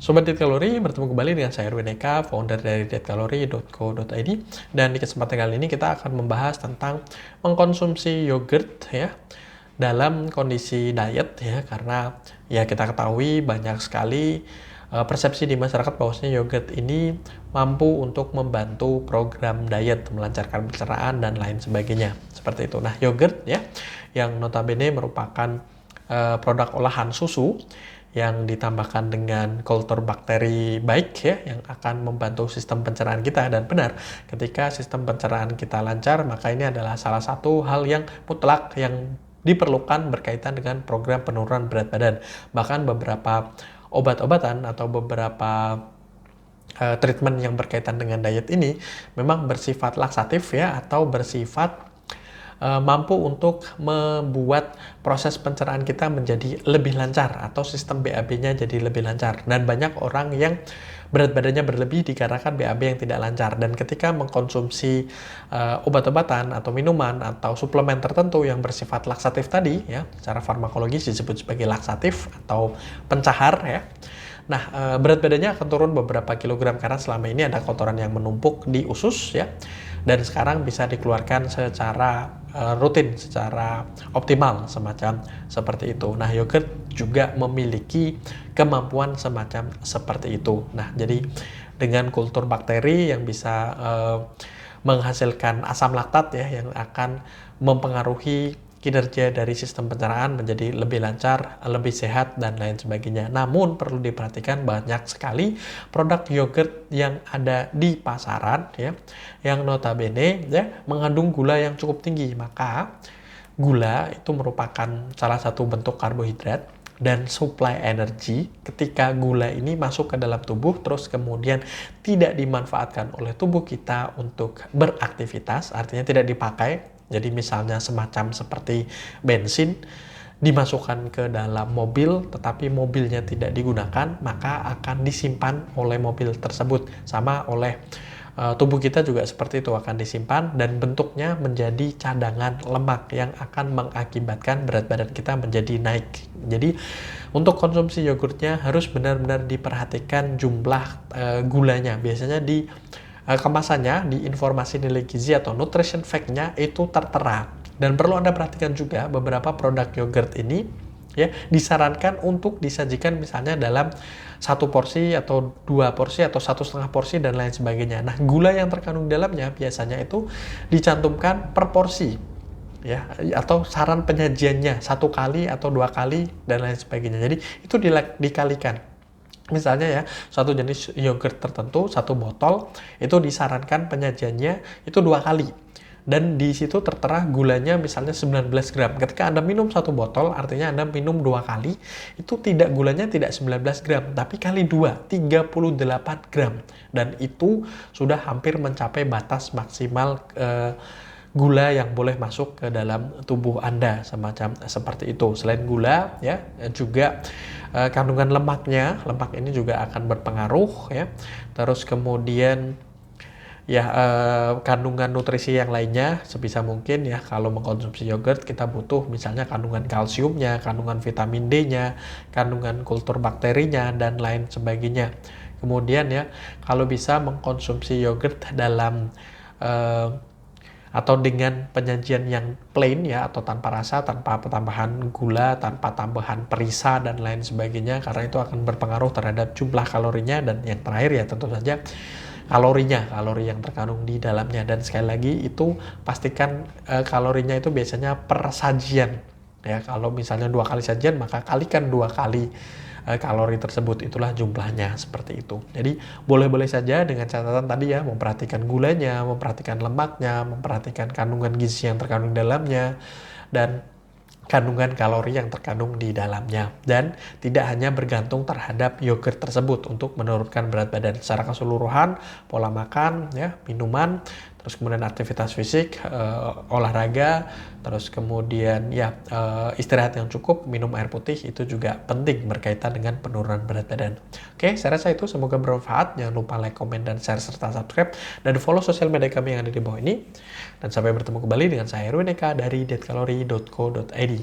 Sobat Diet Kalori, bertemu kembali dengan saya Erwin Eka, founder dari dietkalori.co.id. Dan di kesempatan kali ini kita akan membahas tentang mengkonsumsi yogurt ya dalam kondisi diet ya, karena ya kita ketahui banyak sekali persepsi di masyarakat bahwasanya yogurt ini mampu untuk membantu program diet, melancarkan pencernaan dan lain sebagainya. Seperti itu. Nah, yogurt ya yang notabene merupakan produk olahan susu yang ditambahkan dengan kultur bakteri baik ya, yang akan membantu sistem pencernaan kita. Dan benar, ketika sistem pencernaan kita lancar, maka ini adalah salah satu hal yang mutlak yang diperlukan berkaitan dengan program penurunan berat badan. Bahkan beberapa obat-obatan atau beberapa treatment yang berkaitan dengan diet ini memang bersifat laksatif ya, atau bersifat mampu untuk membuat proses pencernaan kita menjadi lebih lancar atau sistem BAB-nya jadi lebih lancar. Dan banyak orang yang berat badannya berlebih dikarenakan BAB yang tidak lancar. Dan ketika mengkonsumsi obat-obatan atau minuman atau suplemen tertentu yang bersifat laksatif tadi ya, secara farmakologis disebut sebagai laksatif atau pencahar ya. Nah, berat badannya akan turun beberapa kilogram karena selama ini ada kotoran yang menumpuk di usus ya. Dan sekarang bisa dikeluarkan secara rutin, secara optimal, semacam seperti itu. Nah, yogurt juga memiliki kemampuan semacam seperti itu. Nah, jadi dengan kultur bakteri yang bisa menghasilkan asam laktat ya, yang akan mempengaruhi kinerja dari sistem pencernaan menjadi lebih lancar, lebih sehat, dan lain sebagainya. Namun perlu diperhatikan banyak sekali produk yogurt yang ada di pasaran ya, yang notabene ya mengandung gula yang cukup tinggi. Maka gula itu merupakan salah satu bentuk karbohidrat dan suplai energi. Ketika gula ini masuk ke dalam tubuh terus kemudian tidak dimanfaatkan oleh tubuh kita untuk beraktivitas, artinya tidak dipakai. Jadi misalnya semacam seperti bensin dimasukkan ke dalam mobil tetapi mobilnya tidak digunakan, maka akan disimpan oleh mobil tersebut. Sama oleh tubuh kita juga seperti itu, akan disimpan dan bentuknya menjadi cadangan lemak yang akan mengakibatkan berat badan kita menjadi naik. Jadi untuk konsumsi yogurtnya harus benar-benar diperhatikan jumlah gulanya. Biasanya di kemasannya, di informasi nilai gizi atau nutrition fact-nya itu tertera. Dan perlu Anda perhatikan juga beberapa produk yogurt ini ya disarankan untuk disajikan misalnya dalam satu porsi atau dua porsi atau 1,5 porsi dan lain sebagainya. Nah, gula yang terkandung di dalamnya biasanya itu dicantumkan per porsi ya, atau saran penyajiannya 1 kali atau 2 kali dan lain sebagainya. Jadi itu dikalikan. Misalnya ya, satu jenis yogurt tertentu, satu botol, itu disarankan penyajiannya itu 2 kali. Dan di situ tertera gulanya misalnya 19 gram. Ketika Anda minum satu botol, artinya Anda minum 2 kali, itu gulanya tidak 19 gram, tapi kali 2, 38 gram. Dan itu sudah hampir mencapai batas maksimal gula yang boleh masuk ke dalam tubuh Anda, semacam seperti itu. Selain gula ya, juga kandungan lemak ini juga akan berpengaruh ya. Terus kemudian ya kandungan nutrisi yang lainnya sebisa mungkin ya, kalau mengkonsumsi yogurt kita butuh misalnya kandungan kalsiumnya, kandungan vitamin D-nya, kandungan kultur bakterinya dan lain sebagainya. Kemudian ya, kalau bisa mengkonsumsi yogurt dalam atau dengan penyajian yang plain ya, atau tanpa rasa, tanpa tambahan gula, tanpa tambahan perisa dan lain sebagainya, karena itu akan berpengaruh terhadap jumlah kalorinya. Dan yang terakhir ya tentu saja kalori yang terkandung di dalamnya. Dan sekali lagi itu pastikan kalorinya itu biasanya per sajian ya. Kalau misalnya 2 kali sajian, maka kalikan 2 kali kalori tersebut, itulah jumlahnya, seperti itu. Jadi boleh-boleh saja dengan catatan tadi ya, memperhatikan gulanya, memperhatikan lemaknya, memperhatikan kandungan gizi yang terkandung dalamnya, dan kandungan kalori yang terkandung di dalamnya. Dan tidak hanya bergantung terhadap yogurt tersebut untuk menurunkan berat badan. Secara keseluruhan, pola makan, ya, minuman, terus kemudian aktivitas fisik, olahraga, terus kemudian ya istirahat yang cukup, minum air putih, itu juga penting berkaitan dengan penurunan berat badan. Oke, saya rasa itu semoga bermanfaat. Jangan lupa like, komen, dan share serta subscribe, dan follow sosial media kami yang ada di bawah ini. Dan sampai bertemu kembali dengan saya Erwin Eka dari dietkalori.co.id.